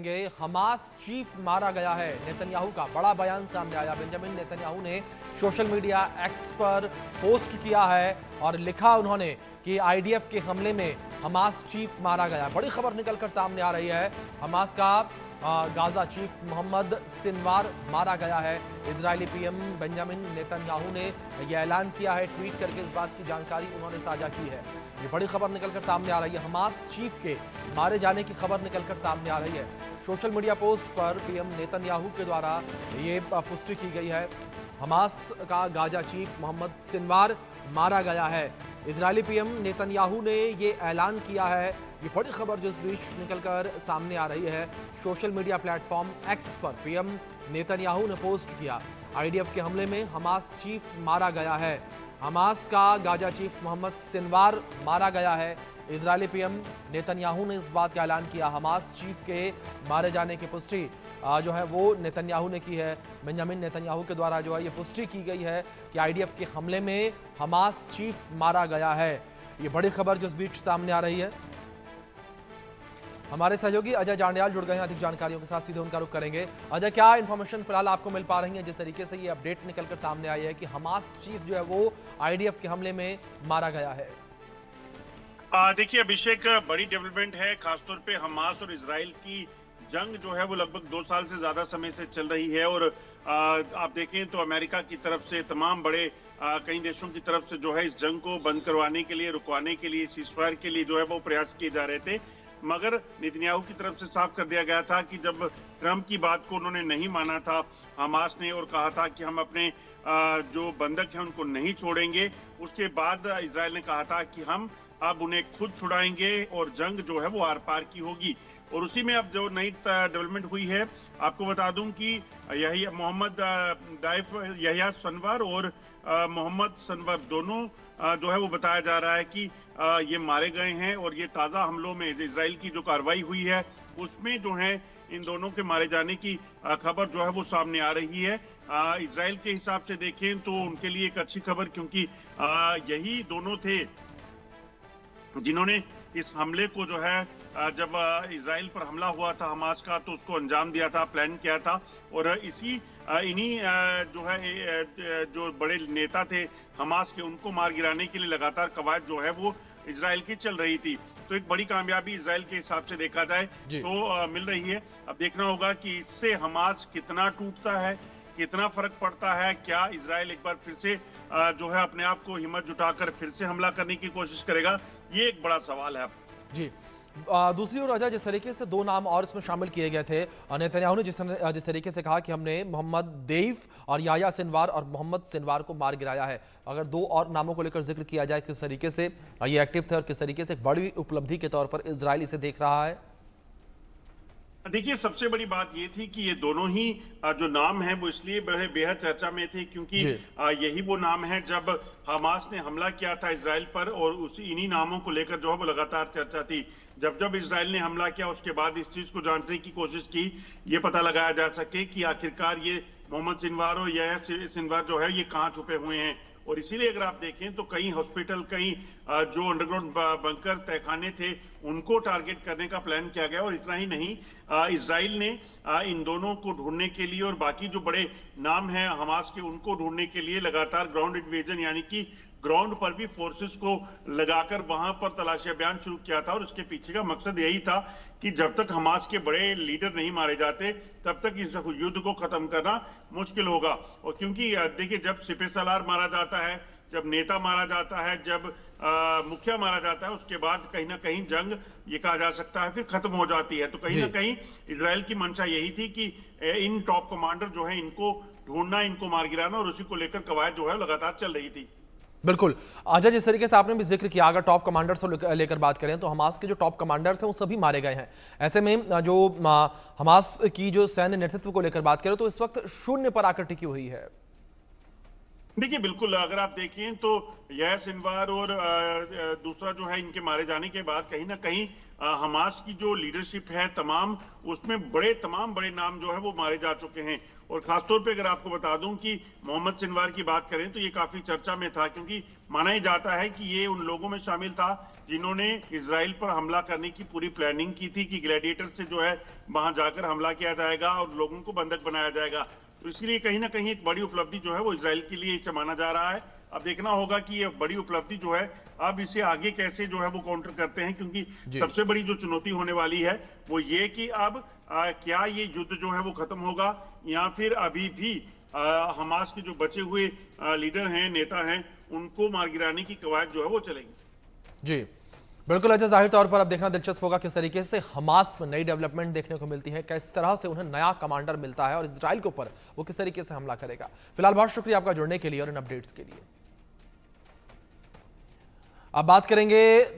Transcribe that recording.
करेंगे। Hamas chief मारा गया है, नेतन्याहू का बड़ा बयान सामने आया। बेंजामिन नेतन्याहू ने सोशल मीडिया एक्स पर पोस्ट किया है और लिखा उन्होंने कि आईडीएफ के हमले में हमास चीफ मारा गया। बड़ी खबर निकलकर सामने आ रही है। हमास का गाजा चीफ मोहम्मद सिनवार मारा गया है। इजरायली पीएम बेंजामिन नेतन्याहू ने यह ऐलान किया है, ट्वीट करके इस बात की जानकारी उन्होंने साझा की है। ये बड़ी खबर निकलकर सामने आ रही है। हमास चीफ के मारे जाने की खबर निकलकर सामने आ रही है। सोशल मीडिया पोस्ट पर पीएम नेतन्याहू के द्वारा ये पुष्टि की गई है। हमास का गाजा चीफ मोहम्मद सिनवार मारा गया है। इजरायली पीएम नेतन्याहू ने ये ऐलान किया है। ये बड़ी खबर जो इस बीच निकलकर सामने आ रही है। सोशल मीडिया प्लेटफॉर्म एक्स पर पीएम नेतन्याहू ने पोस्ट किया, आईडीएफ के हमले में हमास चीफ मारा गया है। हमास का गाजा चीफ मोहम्मद सिनवार मारा गया है। इजरायली पीएम नेतन्याहू ने इस बात का ऐलान किया। हमास चीफ के मारे जाने की पुष्टि जो है वो नेतन्याहू ने की है। बेंजामिन नेतन्याहू के द्वारा जो है ये पुष्टि की गई है कि आईडीएफ के हमले में हमास चीफ मारा गया है। ये बड़ी खबर जो इस बीच सामने आ रही है। हमारे सहयोगी अजय जांडियाल जुड़ गए हैं अधिक जानकारियों के साथ, सीधे उनका रुख करेंगे। अजय, क्या इन्फॉर्मेशन फिलहाल आपको मिल पा रही है जिस तरीके से ये अपडेट निकलकर सामने आई है कि हमास चीफ जो है वो आईडीएफ के हमले में मारा गया है? देखिए अभिषेक, बड़ी डेवलपमेंट है। खासतौर पे हमास और इजराइल की जंग जो है वो लगभग 2 साल से ज्यादा समय से चल रही है और आप देखें तो अमेरिका की तरफ से, तमाम बड़े कई देशों की तरफ से जो है इस जंग को बंद करवाने के लिए, रुकवाने के लिए, सीजफायर के लिए जो है वो प्रयास किए जा रहे थे। मगर नेतन्याहू की तरफ से साफ कर दिया गया था कि जब ट्रंप की बात को उन्होंने नहीं माना था हमास ने और कहा था कि हम अपने जो बंधक हैं उनको नहीं छोड़ेंगे, उसके बाद इजराइल ने कहा था कि हम अब उन्हें खुद छुड़ाएंगे और जंग जो है वो आर पार की होगी। और उसी में अब जो नई डेवलपमेंट हुई है, आपको बता दूं कि यही मोहम्मद दाइफ यहिया सिनवार और मोहम्मद सिनवार दोनों जो है वो बताया जा रहा है कि ये मारे गए हैं। और ये ताज़ा हमलों में इजराइल की जो कार्रवाई हुई है उसमें जो है इन दोनों के मारे जाने की खबर जो है वो सामने आ रही है। इजराइल के हिसाब से देखें तो उनके लिए एक अच्छी खबर, क्योंकि यही दोनों थे जिन्होंने इस हमले को जो है जब इजराइल पर हमला हुआ था हमास का तो उसको अंजाम दिया था, प्लान किया था। और इन्हीं जो है जो बड़े नेता थे हमास के, उनको मार गिराने के लिए लगातार कवायद जो है वो इजराइल की चल रही थी। तो एक बड़ी कामयाबी इजराइल के हिसाब से देखा जाए तो मिल रही है। अब देखना होगा कि इससे हमास कितना टूटता है, कितना फर्क पड़ता है। क्या इजराइल एक बार फिर से जो है अपने आप को हिम्मत जुटाकर फिर से हमला करने की कोशिश करेगा, ये एक बड़ा सवाल है जी। दूसरी ओर अजय, जिस तरीके से 2 नाम और इसमें शामिल किए गए थे, नेतन्याहू ने जिस तरीके से कहा कि हमने मोहम्मद देइफ और याह्या सिनवार और मोहम्मद सिनवार को मार गिराया है, अगर 2 और नामों को लेकर जिक्र किया जाए, किस तरीके से ये एक्टिव थे और किस तरीके से एक बड़ी उपलब्धि के तौर पर इजराइल इसे देख रहा है? देखिए, सबसे बड़ी बात ये थी कि ये दोनों ही जो नाम हैं वो इसलिए बेहद चर्चा में थे क्योंकि यही वो नाम है जब हमास ने हमला किया था इजराइल पर, और उसी इन्हीं नामों को लेकर जो है वो लगातार चर्चा थी। जब जब इजराइल ने हमला किया उसके बाद इस चीज को जानने की कोशिश की, ये पता लगाया जा सके कि आखिरकार ये मोहम्मद सिनवार और याह्या सिनवार जो है ये कहाँ छुपे हुए हैं। और इसीलिए अगर आप देखें तो कई हॉस्पिटल, कई जो अंडरग्राउंड बंकर, तहखाने थे, उनको टारगेट करने का प्लान किया गया। और इतना ही नहीं, इजराइल ने इन दोनों को ढूंढने के लिए और बाकी जो बड़े नाम हैं हमास के, उनको ढूंढने के लिए लगातार ग्राउंड इन्वेजन यानी कि ग्राउंड पर भी फोर्सेस को लगाकर वहां पर तलाशी अभियान शुरू किया था। और इसके पीछे का मकसद यही था कि जब तक हमास के बड़े लीडर नहीं मारे जाते तब तक इस युद्ध को खत्म करना मुश्किल होगा। और क्योंकि देखिए, जब सिपह सलार मारा जाता है, जब नेता मारा जाता है, जब मुखिया मारा जाता है, उसके बाद कहीं ना कहीं जंग, ये कहा जा सकता है, फिर खत्म हो जाती है। तो कहीं ना कहीं इजराइल की मंशा यही थी कि इन टॉप कमांडर जो है इनको ढूंढना, इनको मार गिराना, और उसी को लेकर कवायद जो है लगातार चल रही थी। बिल्कुल अजय, जिस तरीके से आपने भी जिक्र किया, अगर टॉप कमांडर्स को लेकर बात करें तो हमास के जो टॉप कमांडर्स हैं वो सभी मारे गए हैं। ऐसे में जो हमास की जो सैन्य नेतृत्व को लेकर बात करें तो इस वक्त शून्य पर आकर टिकी हुई है। देखिए बिल्कुल, अगर आप देखें तो यह सिनवार और दूसरा जो है, इनके मारे जाने के बाद कहीं ना कहीं हमास की जो लीडरशिप है तमाम, उसमें तमाम बड़े नाम जो है वो मारे जा चुके हैं। और खासतौर पे अगर आपको बता दूं कि मोहम्मद सिनवार की बात करें तो ये काफी चर्चा में था, क्योंकि माना ही जाता है कि ये उन लोगों में शामिल था जिन्होंने इजराइल पर हमला करने की पूरी प्लानिंग की थी कि ग्लैडिएटर से जो है वहां जाकर हमला किया जाएगा और लोगों को बंधक बनाया जाएगा। तो इसलिए कहीं ना कहीं एक बड़ी उपलब्धि जो है वो इजराइल के लिए इसे माना जा रहा है। अब देखना होगा कि ये बड़ी उपलब्धि जो है अब इसे आगे कैसे जो है वो काउंटर करते हैं, क्योंकि सबसे बड़ी जो चुनौती होने वाली है वो ये कि अब क्या ये युद्ध जो है वो खत्म होगा या फिर अभी भी हमास के जो बचे हुए लीडर हैं, नेता हैं, उनको मार गिराने की कवायद जो है वो चलेगी। जी बिल्कुल अजय, जाहिर तौर पर अब देखना दिलचस्प होगा किस तरीके से हमास में नई डेवलपमेंट देखने को मिलती है, किस तरह से उन्हें नया कमांडर मिलता है और इजराइल के ऊपर वो किस तरीके से हमला करेगा। फिलहाल बहुत शुक्रिया आपका जुड़ने के लिए और इन अपडेट्स के लिए। अब बात करेंगे